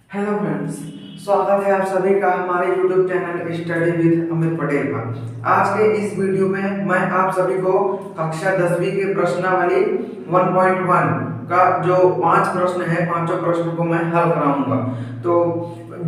Hello friends, स्वागत है आप सभी का हमारे YouTube channel study with Amit Patel पर। आज के इस वीडियो में मैं आप सभी को कक्षा 10वीं के प्रश्नावली 1.1 का जो 5 प्रश्न है, पांचों प्रश्नों को मैं हल कराऊंगा। तो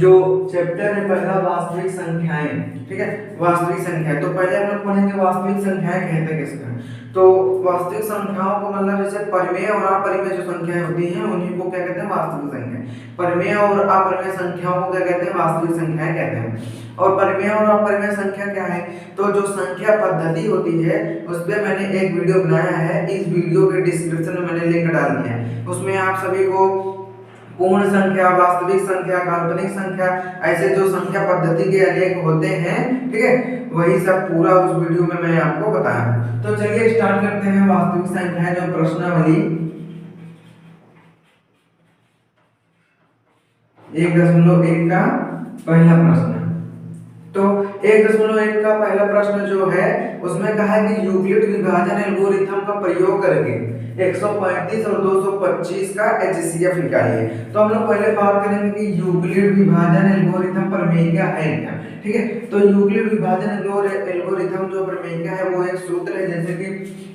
जो चैप्टर है पहला वास्तविक संख्याएं, ठीक है, वास्तविक संख्या। तो पहले हम लोग पढ़ेंगे वास्तविक संख्याएं कहते हैं किसका। तो वास्तविक संख्याओं को मतलब जैसे परिमेय और अपरिमेय जो संख्याएं होती हैं उन्हीं को क्या कहते हैं, वास्तविक संख्या। परिमेय और अपरिमेय संख्याओं को क्या कहते हैं, वास्तविक संख्याएं कहते हैं। और परिमेय और अपरिमेय संख्या क्या है, तो जो संख्या पद्धति होती है उस पर मैंने एक वीडियो बनाया है। इस वीडियो के डिस्क्रिप्शन में मैंने लिंक डाल दिया है। उसमें आप सभी को पूर्ण संख्या, वास्तविक संख्या, काल्पनिक संख्या, ऐसे जो संख्या पद्धति के अनेक होते हैं, ठीक है, वही सब पूरा उस वीडियो में मैं आपको बताया। तो चलिए स्टार्ट करते हैं वास्तविक संख्या जो प्रश्नावली 1.1 का पहला प्रश्न। तो 1.1 का पहला प्रश्न जो है उसमें कहा है कि यूक्लिड विभाजन एल्गोरिथम का प्रयोग करके 135 और 225 का HCF निकालिए। तो हम लोग पहले बात करेंगे कि यूक्लिड विभाजन एल्गोरिथम प्रमेय क्या है क्या, ठीक है। तो यूक्लिड विभाजन एल्गोरिथम जो प्रमेय क्या है वो एक सूत्र है, जैसे कि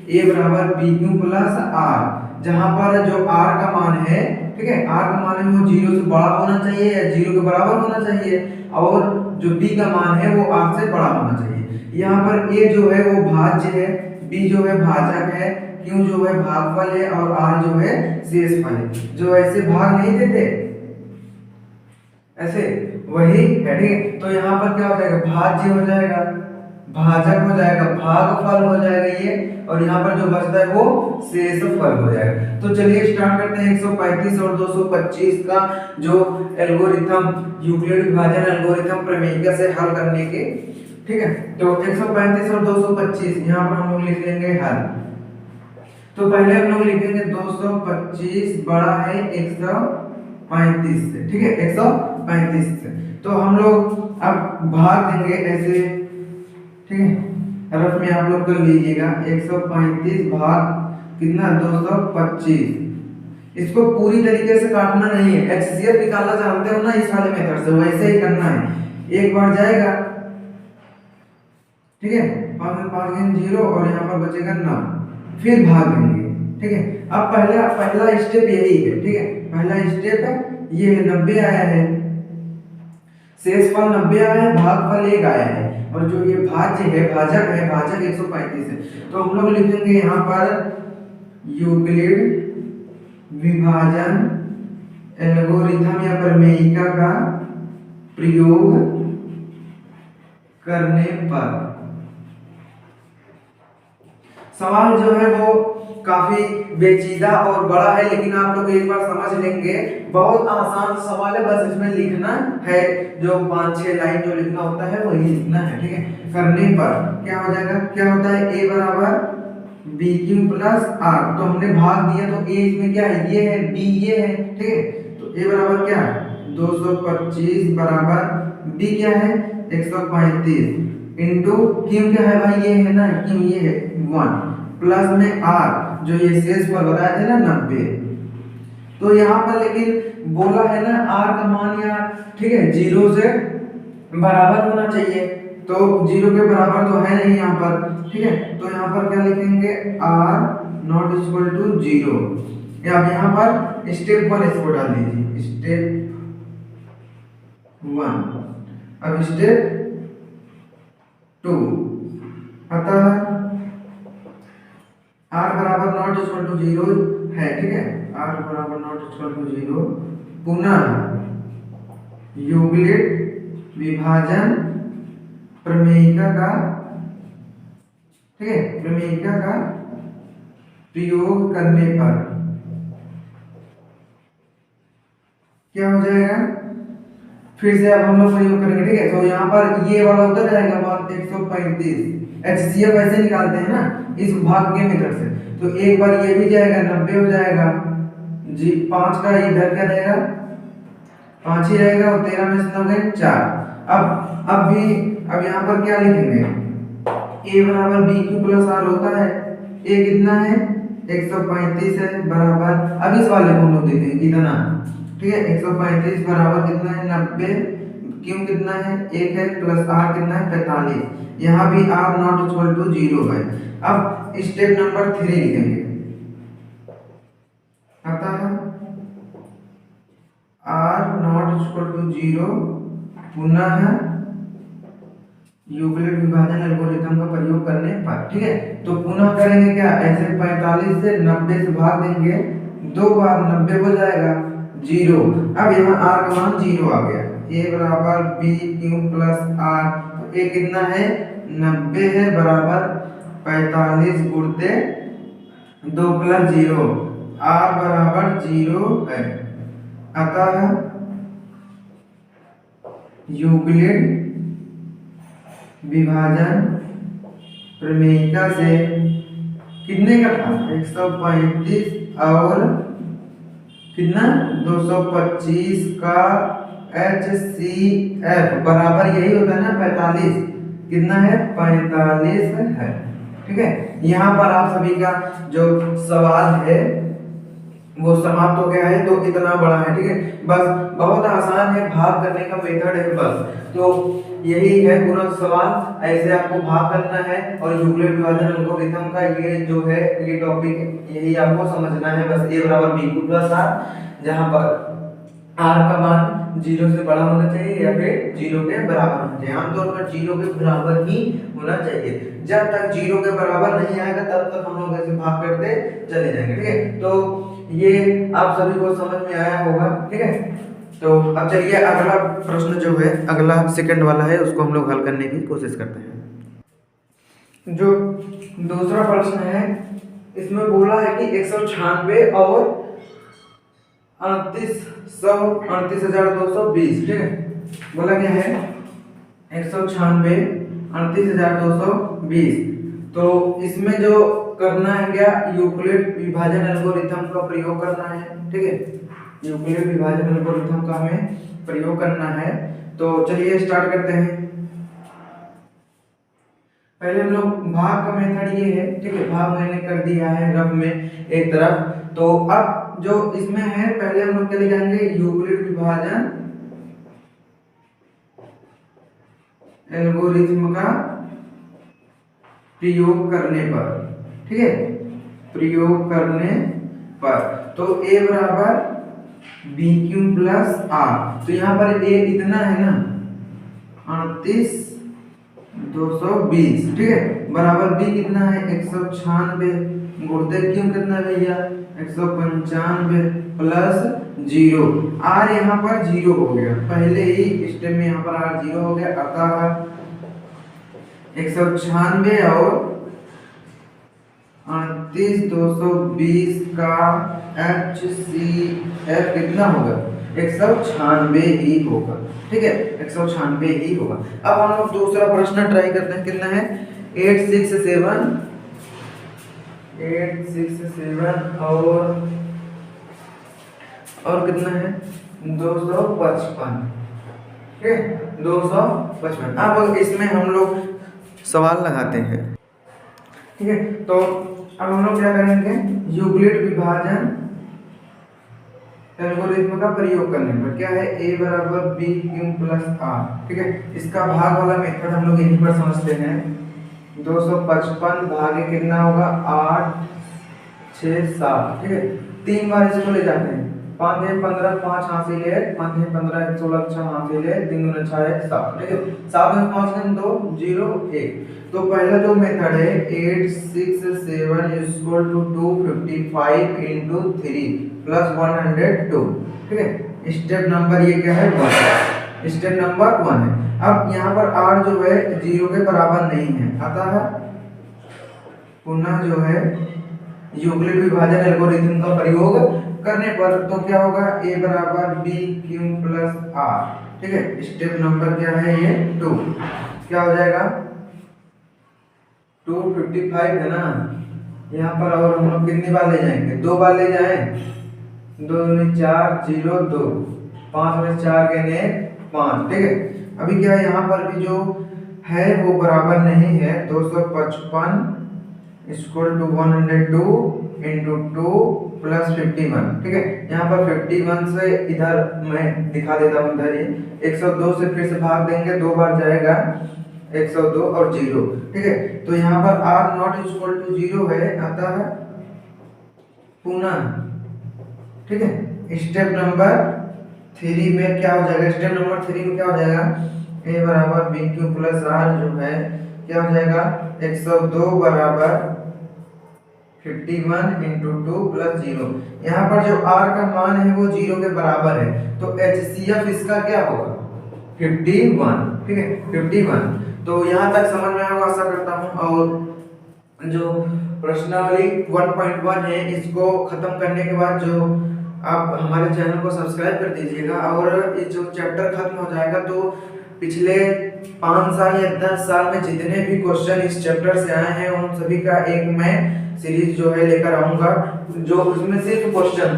A बराबर BQ प्लस R, जहां पर जो R का मान है, ठीक है, R का मान है वो 0 से बड़ा होना चाहिए या 0 के बराबर होना चाहिए, और जो B का मान है वो R से बड़ा होना चाहिए। यहाँ पर A जो है वो भाज्य है, B जो है भाजक है, Q जो है भागफल है और R जो है शेषफल है। जो ऐसे भाग नहीं देते ऐसे, वही है, ठीक है। तो यहाँ पर क्या हो जाएगा, भाज्य हो जाएगा, भाजक हो जाएगा, भागफल हो जाएगा ये, और यहाँ पर जो बचता है वो शेषफल हो जाएगा। तो चलिए स्टार्ट करते हैं 135 और 225 का जो एल्गोरिथम, यूक्लिड विभाजन एल्गोरिथम प्रमेय से हल करने के, ठीक है। तो 135 और 225 यहाँ पर हम लोग लिख लेंगे हल। तो पहले हम लोग लिखेंगे 225 बड़ा है 135 से, ठीक है, 135 से। तो हम लोग अब भाग देंगे ऐसे, ठीक है, रफ में आप लोग कर लीजिएगा। 135 भाग कितना, 225। इसको पूरी तरीके से काटना नहीं है, HCF निकालना जानते हो ना इस वाले मेथड से, वैसे ही करना है। एक बार जाएगा, ठीक है, 5 0 और यहाँ पर बचेगा 9, फिर भाग देंगे, ठीक है। अब पहला स्टेप यही है, ठीक है, पहला स्टेप ये है, 90 आया है, शेषफल 90 आया है, भागफल 1 आया है, और जो ये भाज्य है, भाजक है, भाजक 135 है। तो हम लोग लिखेंगे यहाँ पर यूक्लिड विभाजन एल्गोरिथम या प्रमेयिका का प्रयोग करने पर। सवाल जो है वो काफी पेचीदा और बड़ा है, लेकिन आप लोग एक बार समझ लेंगे, बहुत आसान सवाल है, बस इसमें लिखना है, जो 5-6 लाइन जो लिखना होता है वही लिखना है, ठीक है। करने पर क्या हो जाएगा, क्या होता है, A बराबर BQ प्लस R। तो हमने भाग दिया तो A इसमें क्या है, ये है, B ये है, ठीक है। तो A बराबर क्या है, 225 बराबर B क्या है, 135 इंटू Q क्या है भाई, ये है ना, Q ये है 1, प्लस में R जो ये शेषफल बताए थे ना 90। तो यहाँ पर लेकिन बोला है ना R का मान या, ठीक है, 0 से बराबर होना चाहिए, तो 0 के बराबर तो है नहीं यहाँ पर, ठीक है। तो यहाँ पर क्या लिखेंगे, R नॉट इक्वल टू 0। या अब यहाँ पर स्टेप 1 इसको डाल दीजिए, स्टेप 1। अब स्टेप 2, अतः R बराबर नॉट इक्वल टू 0 है, ठीक है, R बराबर नॉट इक्वल टू 0। पुनः यूक्लिड विभाजन प्रमेयिका का, ठीक है, प्रमेयिका का प्रयोग करने पर क्या हो जाएगा, फिर से अब हम लोग प्रयोग करेंगे, ठीक है। तो यहाँ पर ये वाला उधर जाएगा, मान 135, HCF ऐसे निकालते हैं ना इस भाग के मेथड से। तो एक बार ये भी जाएगा, 90 हो जाएगा जी, 5 का इधर क्या रहेगा, 5 ही रहेगा, और 13 में से 9 गए 4। अब यहाँ पर क्या लिखेंगे, A बराबर BQ प्लस R होता है, A कितना है, 135 है, बराबर। अब इस वाले को हम लोग देखेंगे कितना, ठीक है। 135 बराबर कितना है 90, क्यों कितना है 1 है, प्लस आर कितना है 45। यहाँ भी आर नॉट इक्वल टू 0 है। अब स्टेप नंबर 3 लिखेंगे, अतः आर नॉट इक्वल टू 0 पुनः यूक्लिड विभाजन एल्गोरिथम का प्रयोग करने पर। ठीक है, तो पुनः करेंगे क्या, ऐसे 45 से 90 से भाग देंगे, 2 बार 90 हो जाएगा 0। अब यहाँ r का मान 0 आ गया, a बराबर b क्यू प्लस r, तो a कितना है 90 है बराबर 45 गुणते 2 प्लस 0, r बराबर 0 है। अतः यूक्लिड विभाजन प्रमेयिका से कितने का था 135 और कितना 225 का HCF बराबर यही होता है ना 45, कितना है 45 है। ठीक है, यहाँ पर आप सभी का जो सवाल है वो समाप्त हो गया है, तो इतना बड़ा है। ठीक है, बस बहुत आसान है, भाग करने का मेथड है बस, तो यही है पूरा सवाल। ऐसे आपको भाग करना है और यूक्लिड विभाजन एल्गोरिथम का ये जो है ये टॉपिक यही आपको समझना है बस। a बराबर b प्लस r, जहां पर r का मान 0 से बड़ा होना चाहिए या फिर 0 के बराबर होना चाहिए। आमतौर पर 0 के बराबर ही होना चाहिए, जब तक 0 के बराबर नहीं आएगा तब तक हम लोग ऐसे भाग करते चले जाएंगे। ठीक है, तो ये आप सभी को समझ में आया होगा। ठीक है, तो अब चलिए अगला प्रश्न जो है, अगला सेकंड वाला है, उसको हम लोग हल करने की कोशिश करते हैं। जो दूसरा प्रश्न है इसमें बोला है कि 196 और 38,220। ठीक है, बोला क्या है 196 38,220। तो इसमें जो करना है क्या, यूक्लिड विभाजन एल्गोरिथम का प्रयोग करना है। ठीक है, यूक्लिड विभाजन एल्गोरिथम का हमें प्रयोग करना है। तो चलिए स्टार्ट करते हैं। पहले हम लोग भाग का मेथड ये है। ठीक है, भाग मैंने कर दिया है रफ में एक तरफ। तो अब जो इसमें है पहले हम लोग चले जाएंगे यूक्लिड विभाजन एल्गोरिथम का प्रयोग करने पर। ठीक है, प्रयोग करने पर तो a बराबर बी क्यू प्लस आर, तो यहाँ पर a इतना है ना 38,220। ठीक है, बराबर b कितना है 196 गुणित क्यू कितना है भैया 195 प्लस 0, r यहाँ पर 0 हो गया, पहले ही स्टेप में यहाँ पर r 0 हो गया। अतः 196 और 38,220 का HCF कितना होगा 196 ही होगा। ठीक है, 196 ही होगा। अब हम लोग दूसरा प्रश्न ट्राई करते हैं, कितना है 867 और कितना है 255। ठीक है, 255। अब इसमें हम लोग सवाल लगाते हैं। ठीक है, तो अब हम लोग क्या करेंगे, यूक्लिड विभाजन एल्गोरिथम का प्रयोग करने पर क्या है a बराबर b क्यू प्लस r। ठीक है, इसका भाग वाला मेथड हम लोग यहीं पर समझते हैं। 255 भागे कितना होगा 8 6 7। ठीक है, 3 बार इसको ले जाते हैं, 5 है 15 5 हासिल है 5 है 15 16 6 हासिल है 3 गुना 6 है 7। ठीक है, 7 में 5 गुना 2 0 1। तो पहला जो मेथड है 867 इक्वल टू 255 into 3 प्लस 102। ठीक है, स्टेप नंबर ये क्या है 1, स्टेप नंबर 1 है। अब यहाँ पर r जो है 0 के बराबर नहीं है, अतः पुनः जो है यूक्लिड विभाजन एल्गोरिथम का प्रयोग करने पर तो क्या होगा a बराबर b क्यू प्लस r। ठीक है, स्टेप नंबर क्या है ये 2, क्या हो जाएगा 255 है ना, यहाँ पर और हम लोग कितनी बार ले जाएंगे 2 बार ले जाएं, 2 4 0 2 5 में 4 गने 5। ठीक है, अभी क्या है यहाँ पर भी जो है वो बराबर नहीं है, 255 इक्वल टू 102 इंटू 2 प्लस 51। ठीक है, यहाँ पर 51 से इधर मैं दिखा देता हूँ, इधर ये 102 से फिर से भाग देंगे, 2 बार जाएगा 102 और 0। ठीक है, तो यहाँ पर r नॉट इक्वल टू 0 है, आता है पुनः। ठीक है, स्टेप नंबर 3 में क्या हो जाएगा, स्टेप नंबर 3 में क्या हो जाएगा, a बराबर बी क्यू प्लस r जो है क्या हो जाएगा, 102 बराबर 51 इंटू 2 प्लस 0। यहाँ पर जो r का मान है वो 0 के बराबर है, तो HCF इसका क्या होगा, 51। ठीक है, 51। तो यहाँ तक समझ में आएगा आशा करता हूँ। और जो प्रश्नावली 1.1 है, इसको खत्म करने के बाद जो आप हमारे चैनल को सब्सक्राइब कर दीजिएगा, और ये जो चैप्टर खत्म हो जाएगा तो पिछले 5 साल या 10 साल में जितने भी क्वेश्चन इस चैप्टर से आए हैं उन सभी का एक मैं सीरीज जो है लेकर आऊंगा, जो उसमें सिर्फ क्वेश्चन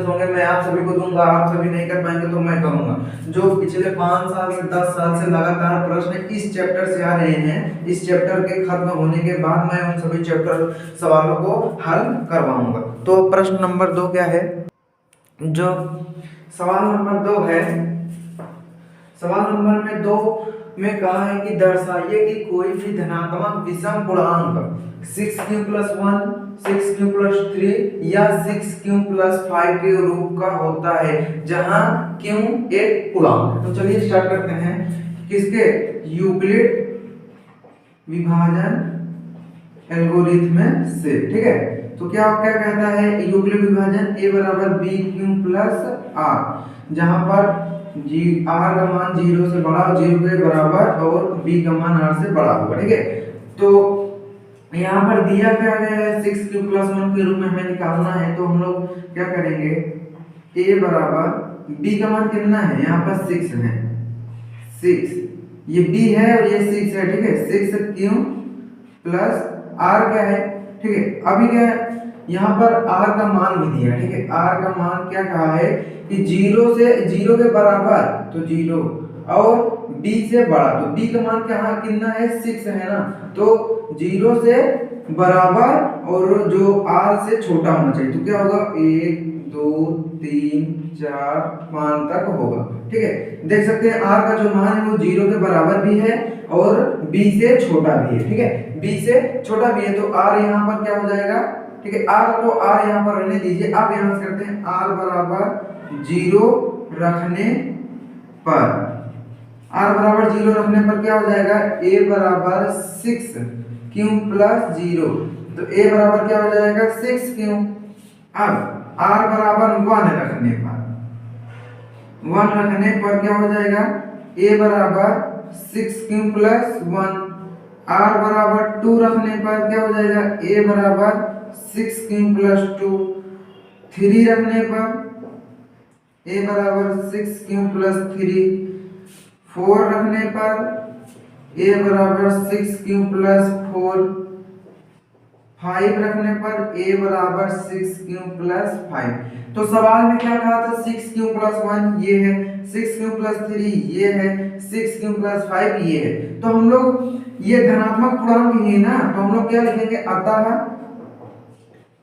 होंगे, मैं आप सभी को दूंगा। आप सभी नहीं कर पाएंगे तो मैं करूंगा। जो पिछले 5 साल से 10 साल से लगातार प्रश्न इस चैप्टर से आ रहे हैं, इस चैप्टर के खत्म होने के बाद मैं उन सभी चैप्टर सवालों को हल करवाऊंगा। तो प्रश्न नंबर 2 क्या है, जो सवाल नंबर 2 है, सवाल नंबर 2 में कहा है कि दर्शाइए कि कोई भी धनात्मक विषम पूर्णांक 6q + 1, 6q + 3 या 6q + 5 के रूप का होता है, जहां q एक पूर्णांक। तो चलिए स्टार्ट करते हैं किसके, यूक्लिड विभाजन एल्गोरिथ्म से। ठीक है, तो क्या कहता है यूक्लिड विभाजन, a बराबर bq + r, जहां पर r का मान 0 से बड़ा और 0 के बराबर और b का मान r से बड़ा होगा। ठीक है, तो यहाँ पर दिया क्या गया है, 6q + 1 के रूप में हमें निकालना है। तो हम लोग क्या करेंगे, a बराबर b का मान कितना है, यहाँ पर 6 है, 6 ये b है और ये 6 है। ठीक है, 6q + r क्या है। ठीक है, अभी क्या है, यहाँ पर r का मान भी दिया। ठीक है, r का मान क्या कहा है कि 0 के बराबर तो 0 और b से बड़ा, तो b का मान क्या कितना है, 6 है ना, तो 0 से बराबर और जो r से छोटा होना चाहिए। तो क्या होगा, 1 2 3 4 5 तक होगा। ठीक है, देख सकते हैं r का जो मान है वो 0 के बराबर भी है और b से छोटा भी है। ठीक है, b से छोटा भी है, तो r यहाँ पर क्या हो जाएगा। ठीक है, r को r यहाँ पर रहने दीजिए। अब यहाँ से करते हैं r बराबर 0 रखने पर, r बराबर 0 रखने पर क्या हो जाएगा, a बराबर 6q + 0, तो a बराबर क्या हो जाएगा, 6q। अब r बराबर 1 रखने पर, 1 रखने पर क्या हो जाएगा, a बराबर 6q + 1, r बराबर 2 रखने पर क्या हो जाएगा, a बराबर 6q + 2, 3 रखने पर a बराबर 6q + 3, 4 रखने पर a बराबर 6q + 4, 5 रखने पर a बराबर 6q + 5। तो सवाल में क्या कहा था, 6q + 1 ये है, 6q + 3 ये है, 6q + 5 ये है। तो हम लोग ये धनात्मक पूर्णांक ही है ना, तो हम लोग क्या लिखेंगे, अतः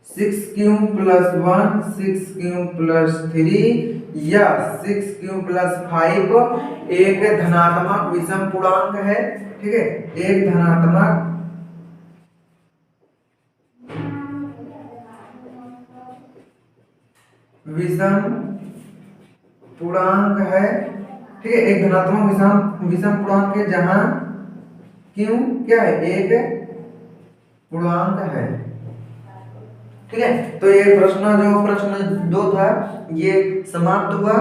6q + 1, 6q + 3 या 6q + 5 एक धनात्मक विषम पूर्णांक है। ठीक है, एक धनात्मक विषम पूर्णांक है। ठीक है, एक धनात्मक विषम पूर्णांक है जहां q क्या है, एक पूर्णांक है। ठीक है, तो ये प्रश्न 2 था ये समाप्त हुआ।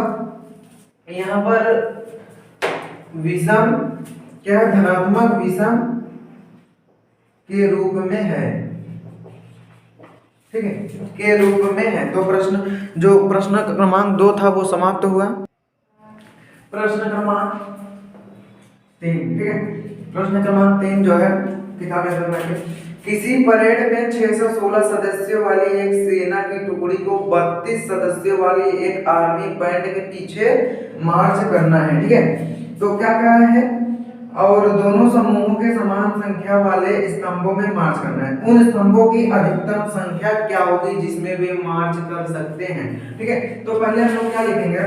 यहाँ पर विषम क्या, धनात्मक विषम के रूप में है। ठीक है, के रूप में है। तो प्रश्न क्रमांक 2 था वो समाप्त हुआ। प्रश्न क्रमांक 3, ठीक है, प्रश्न क्रमांक 3 जो है किताबें, किसी परेड में 616 सदस्यों वाली एक सेना की टुकड़ी को 32 सदस्यों वाली एक आर्मी बैंड के पीछे मार्च करना है। ठीक है, तो क्या कहा है, और दोनों समूहों के समान संख्या वाले स्तंभों में मार्च करना है। उन स्तंभों की अधिकतम संख्या क्या होगी जिसमें वे मार्च कर सकते हैं। ठीक है, तो पहले हम लोग क्या लिखेंगे,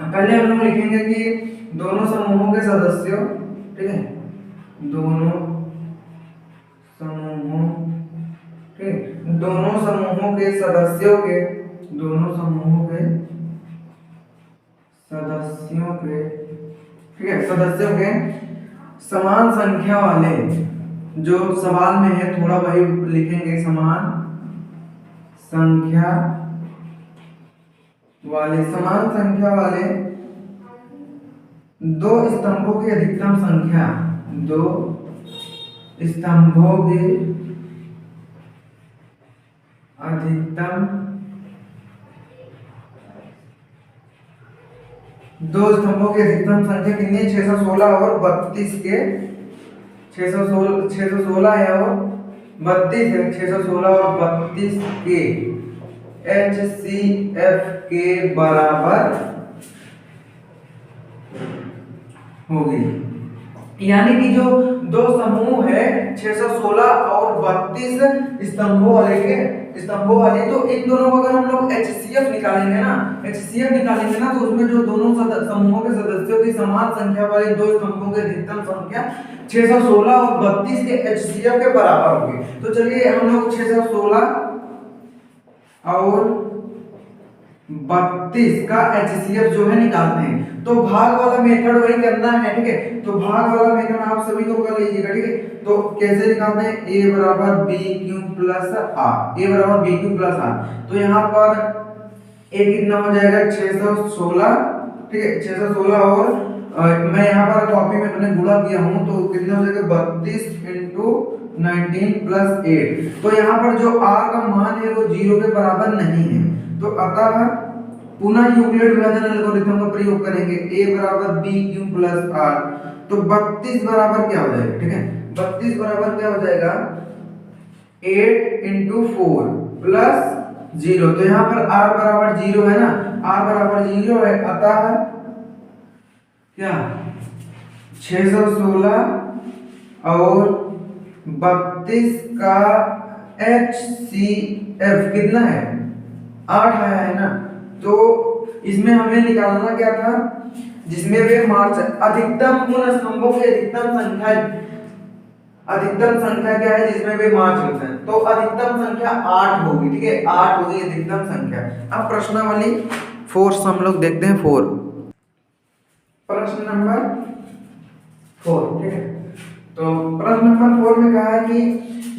पहले हम लोग लिखेंगे कि दोनों समूहों के सदस्यों, ठीक है, दोनों समूहों, ठीक, दोनों समूहों के सदस्यों के, दोनों समूहों के सदस्यों के, ठीक है, सदस्यों के समान संख्या वाले, जो सवाल में है थोड़ा वही लिखेंगे, समान संख्या वाले, समान संख्या वाले दो स्तंभों की अधिकतम संख्या, दो स्तंभों की अधिकतम, दो स्तंभों की अधिकतम संख्या कितनी है, 616 और 32 के, 616 है और 32 है, 616 और 32 के HCF के बराबर होगी। यानी कि जो दो समूह है 616 और 32 स्तंभों वाले, तो इन दोनों को अगर हम लोग HCF निकालेंगे ना, तो उसमें जो दोनों समूहों के सदस्यों की समान संख्या वाले दो स्तंभों की अधिकतम संख्या 616 और 32 के HCF के बराबर होगी। तो चलिए हम लोग 616 और 32 का HCF जो है निकालते हैं। तो भाग वाला मेथड वही करना है, ठीक है, तो भाग वाला मेथड आप सभी को कर लीजिएगा, ठीक है। तो कैसे निकालते हैं, A बराबर BQ प्लस R, A बराबर BQ प्लस R। तो यहाँ पर A कितना हो जाएगा 616, ठीक है, 616 और मैं यहाँ पर कॉपी में अपने गुणा किया हूँ, तो कितना हो जाएगा 32 इंटू 19 प्लस 8। तो यहाँ पर जो R का मान है वो 0 के बराबर नहीं है, तो अतः पुनः यूक्लिड विभाजन एल्गोरिथम का प्रयोग करेंगे। A बराबर BQ प्लस R, तो 32 बराबर क्या हो जाएगा, ठीक है, 32 बराबर क्या हो जाएगा 8 इंटू 4 प्लस 0। तो यहाँ पर R बराबर 0 है ना, R बराबर 0 है, अतः क्या 616 और 32 का HCF कितना है 8 आया है ना। तो इसमें हमें निकालना क्या था, जिसमें वे मार्च, अधिकतम उन स्तंभों की अधिकतम संख्या क्या है जिसमें वे मार्च होते हैं, तो अधिकतम संख्या 8 होगी, ठीक है, 8 होगी अधिकतम संख्या। अब प्रश्नावली 4 हम लोग देखते हैं, 4 प्रश्न नंबर 4, ठीक है। तो प्रश्न नंबर 4 में कहा है कि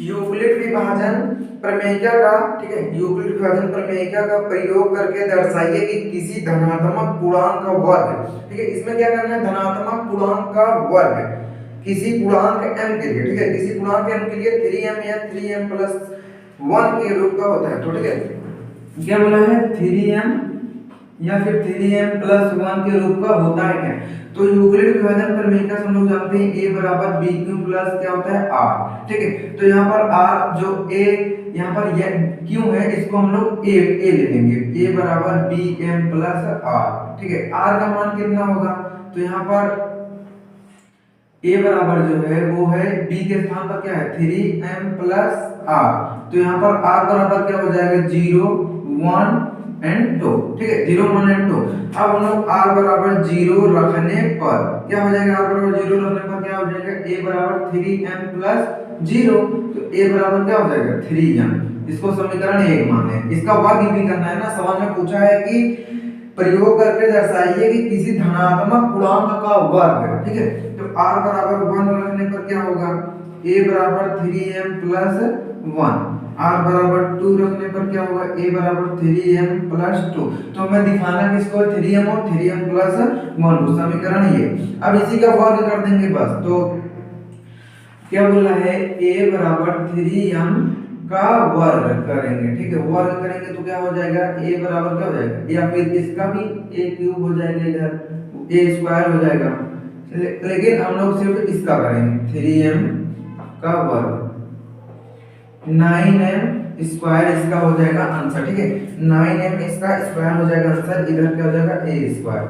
यूक्लिड विभाजन प्रमेयिका का, ठीक है, यूक्लिड विभाजन प्रमेयिका का प्रयोग करके दर्शाइए कि किसी धनात्मक पूर्णांक का वर्ग, ठीक है, इसमें क्या करना है, धनात्मक पूर्णांक का वर्ग किसी पूर्णांक m के लिए, ठीक है, किसी पूर्णांक m के लिए 3m या 3m प्लस 1 के रूप का होता है। तो ठीक है, क्या बोला है 3m या फिर 3m प्लस 1 के रूप का होता है क्या। तो यूक्लिड विभाजन प्रमेयिका से हम लोग जानते हैं A बराबर BQ प्लस क्या होता है R, ठीक है। तो यहाँ पर R जो A यहाँ पर Q है, इसको हम लोग A ले लेंगे, A बराबर BM प्लस R, ठीक है। R का मान कितना होगा, तो यहाँ पर A बराबर जो है वो है B के स्थान पर क्या है 3m प्लस R। तो यहाँ पर R बराबर क्या हो जाएगा 0, 1 एंड 2, ठीक है, 0, 1 एंड 2। अब हम लोग R बराबर 0 रखने पर क्या हो जाएगा, R बराबर 0 रखने पर क्या हो जाएगा, A बराबर 3m प्लस 0, तो A बराबर क्या हो जाएगा 3m। इसको समीकरण 1 मान लें। इसका वर्ग भी करना है ना, सवाल में पूछा है कि प्रयोग करके दर्शाइए कि किसी धनात्मक पूर्णांक का वर्ग, ठीक है। तो R बराबर 1 रखने पर क्या होगा, A बराबर 3m प्लस 1, R बराबर 2 रखने पर क्या होगा, A बराबर 3m प्लस 2। तो हमें दिखाना किसको 3m और 3m प्लस 1, समीकरण ये। अब इसी का वर्ग कर देंगे बस। तो क्या बोला है A बराबर 3m का वर्ग करेंगे, ठीक है, वर्ग करेंगे तो क्या हो जाएगा A बराबर क्या हो जाएगा, या फिर इसका भी A क्यूब हो जाएगा, इधर A स्क्वायर हो जाएगा, लेकिन हम लोग सिर्फ इसका करेंगे 3m का वर्ग, 9m स्क्वायर इसका हो जाएगा आंसर, ठीक है, 9m इसका स्क्वायर हो जाएगा आंसर, इधर क्या हो जाएगा A स्क्वायर।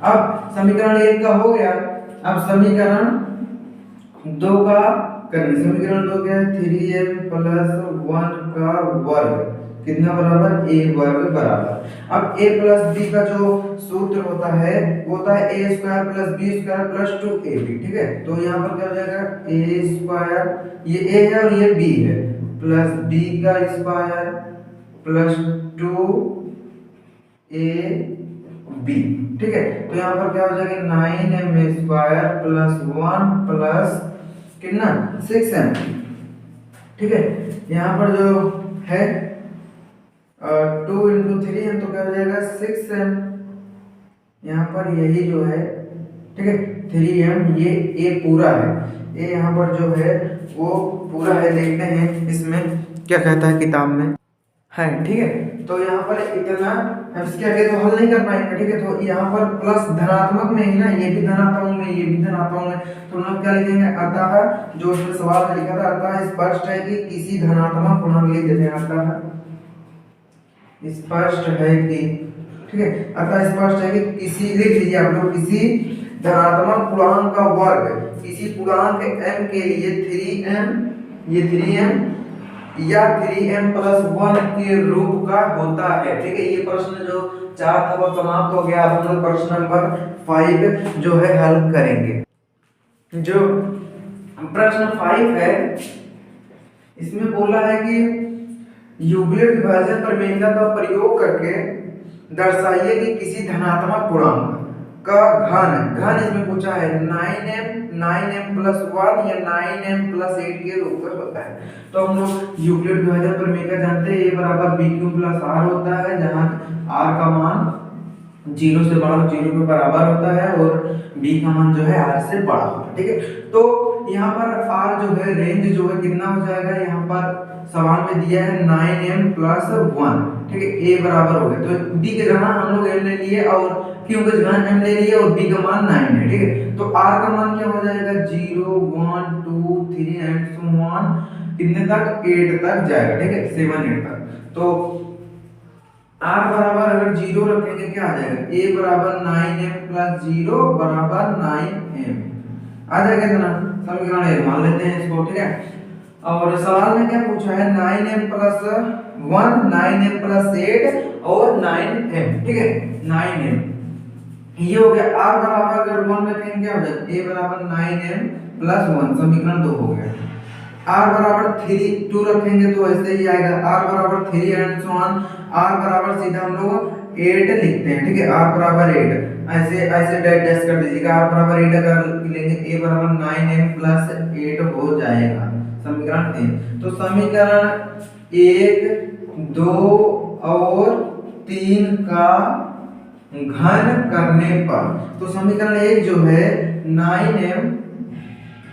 अब समीकरण 1 का हो गया। अब समीकरण दो का करेंगे, समीकरण दो क्या है, 3m प्लस 1 का वर्ग कितना बराबर, a वर्ग बराबर। अब a प्लस b का जो सूत्र होता है वो होता है a square plus b square plus 2ab, ठीक है। तो यहाँ पर क्या हो जाएगा, a स्क्वायर, ये a है और ये b है, प्लस b का स्क्वायर प्लस 2ab, ठीक है। तो यहाँ पर क्या हो जाएगा, 9m स्क्वायर प्लस 1 प्लस कितना 6m, ठीक है। यहाँ पर जो है 2 × 3m तो क्या हो जाएगा 6m, यहाँ पर यही जो है, ठीक है, 3m, ये a पूरा है, a यहाँ पर जो है वो पूरा है। देखते हैं इसमें क्या कहता है किताब में है, ठीक है। तो यहाँ पर इतना हम इसके आगे तो हल नहीं कर पाएंगे, ठीक है। तो यहाँ पर प्लस धनात्मक में ही ना, ये भी धनात्मक में, ये भी धनात्मक में, तो हम लोग क्या लिखेंगे, अतः जो उसमें सवाल में लिखा था, अतः स्पष्ट है कि किसी धनात्मक पूर्णांक लिख देते हैं, अतः स्पष्ट है कि, ठीक है, अतः स्पष्ट है कि किसी, लिख लीजिए आप लोग, किसी धनात्मक पूर्णांक का वर्ग किसी पूर्णांक m के लिए 3m, ये 3m या 3m प्लस 1 के रूप का होता है, ठीक है। ये प्रश्न जो 4 था वो समाप्त हो गया। अब हम लोग प्रश्न नंबर 5 जो है हल करेंगे। जो प्रश्न 5 है इसमें बोला है कि यूक्लिड विभाजन प्रमेय का प्रयोग करके दर्शाइए कि किसी धनात्मक पूर्णांक का घन इसमें पूछा है 9m प्लस 1 या 9m प्लस 8 के रूप में होता है। तो हम लोग यूक्लिड विभाजन प्रमेय का जानते हैं, a बराबर b³ प्लस r होता है, जहां r का मान 0 से बड़ा 0 के बराबर होता है और b का मान जो है r से बड़ा होता है, ठीक है। तो यहाँ पर r जो है रेंज जो है कितना हो जाएगा, यहाँ पर सवाल में दिया है 9m प्लस 1, ठीक है, a बराबर हो गया। तो b के जगह हम लोग m ले लिए और q के जगह m ले लिए और b का मान 9 है, ठीक है। तो r का मान क्या हो जाएगा, 0 1 2 3 एंड सो ऑन, कितने तक, 8 तक जाएगा, ठीक है, 7 8 तक। तो r बराबर अगर 0 रखेंगे क्या आ जाएगा, a बराबर 9m प्लस 0 बराबर 9m आ जाएगा इतना। समीकरण ए मान लेते हैं इसको, ठीक है। और सवाल में क्या पूछा है, 9m प्लस 1 9m प्लस 8 और 9m, ठीक है, 9m ये हो गया। r बराबर अगर 1 रखेंगे क्या हो जाएगा, a बराबर 9m प्लस 1, समीकरण 2 हो गया। r बराबर 2 रखेंगे तो ऐसे ही आएगा, r बराबर 3 एंड सो ऑन, r बराबर सीधा हम लोग 8 लिखते हैं, ठीक है, r बराबर 8 ऐसे ऐसे डैश कर दीजिएगा। r बराबर 8 अगर लेंगे a बराबर 9m प्लस 8 हो जाएगा, समीकरण 3। तो समीकरण 1 2 और 3 का घन करने पर, तो समीकरण 1 जो है 9m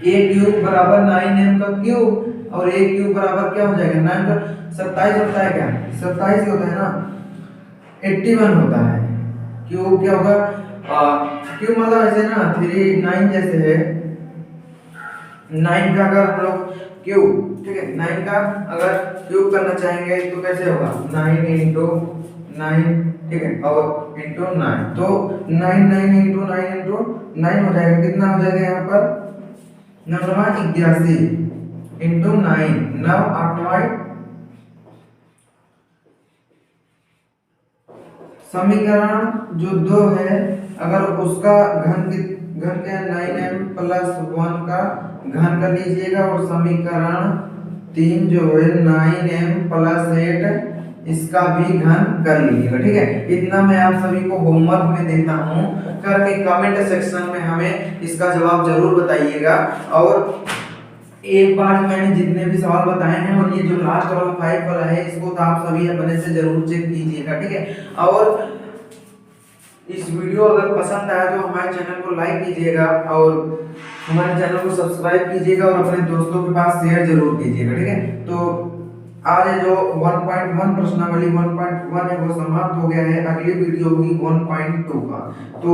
a³ बराबर 9m का क्यूब और a³ बराबर क्या हो जाएगा, 9 का 27 होता है, क्या 27 होता है ना, 81 होता है। क्यूब क्या होगा, क्यूब मतलब ऐसे ना 3 9 जैसे है, 9 का अगर हम लोग क्यूब, ठीक है, 9 का अगर क्यूब करना चाहेंगे तो कैसे होगा, 9 × 9, ठीक है, और इंटू 9, तो 9 9 × 9 × 9 हो जाएगा, कितना हो जाएगा यहाँ पर 9 81 इंटू 9 9 8 समीकरण जो 2 है अगर उसका घन क्या है 9m प्लस 1 का घन कर लीजिएगा और समीकरण 3 जो है 9m प्लस 8 इसका भी घन कर लीजिएगा, ठीक है। इतना मैं आप सभी को होमवर्क में देता हूँ, करके कमेंट सेक्शन में हमें इसका जवाब जरूर बताइएगा। और एक बार मैंने जितने भी सवाल बताए हैं और ये जो लास्ट वाला 5 वाला है इसको तो आप सभी अपने से जरूर चेक कीजिएगा, ठीक है। और इस वीडियो अगर पसंद आया तो हमारे चैनल को लाइक कीजिएगा और हमारे चैनल को सब्सक्राइब कीजिएगा और अपने दोस्तों के पास शेयर जरूर कीजिएगा, ठीक है। तो आज जो 1.1 प्रश्नावली 1.1 है वो समाप्त हो गया है। अगली वीडियो होगी 1.2 का। तो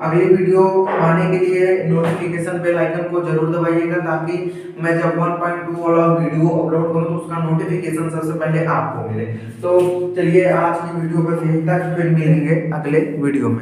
अगली वीडियो पाने के लिए नोटिफिकेशन बेल आइकन को जरूर दबाइएगा ताकि मैं जब 1.2 वाला वीडियो अपलोड करूं तो उसका नोटिफिकेशन सबसे पहले आपको मिले। तो चलिए आज की वीडियो बस यहीं तक, फिर मिलेंगे अगले वीडियो में।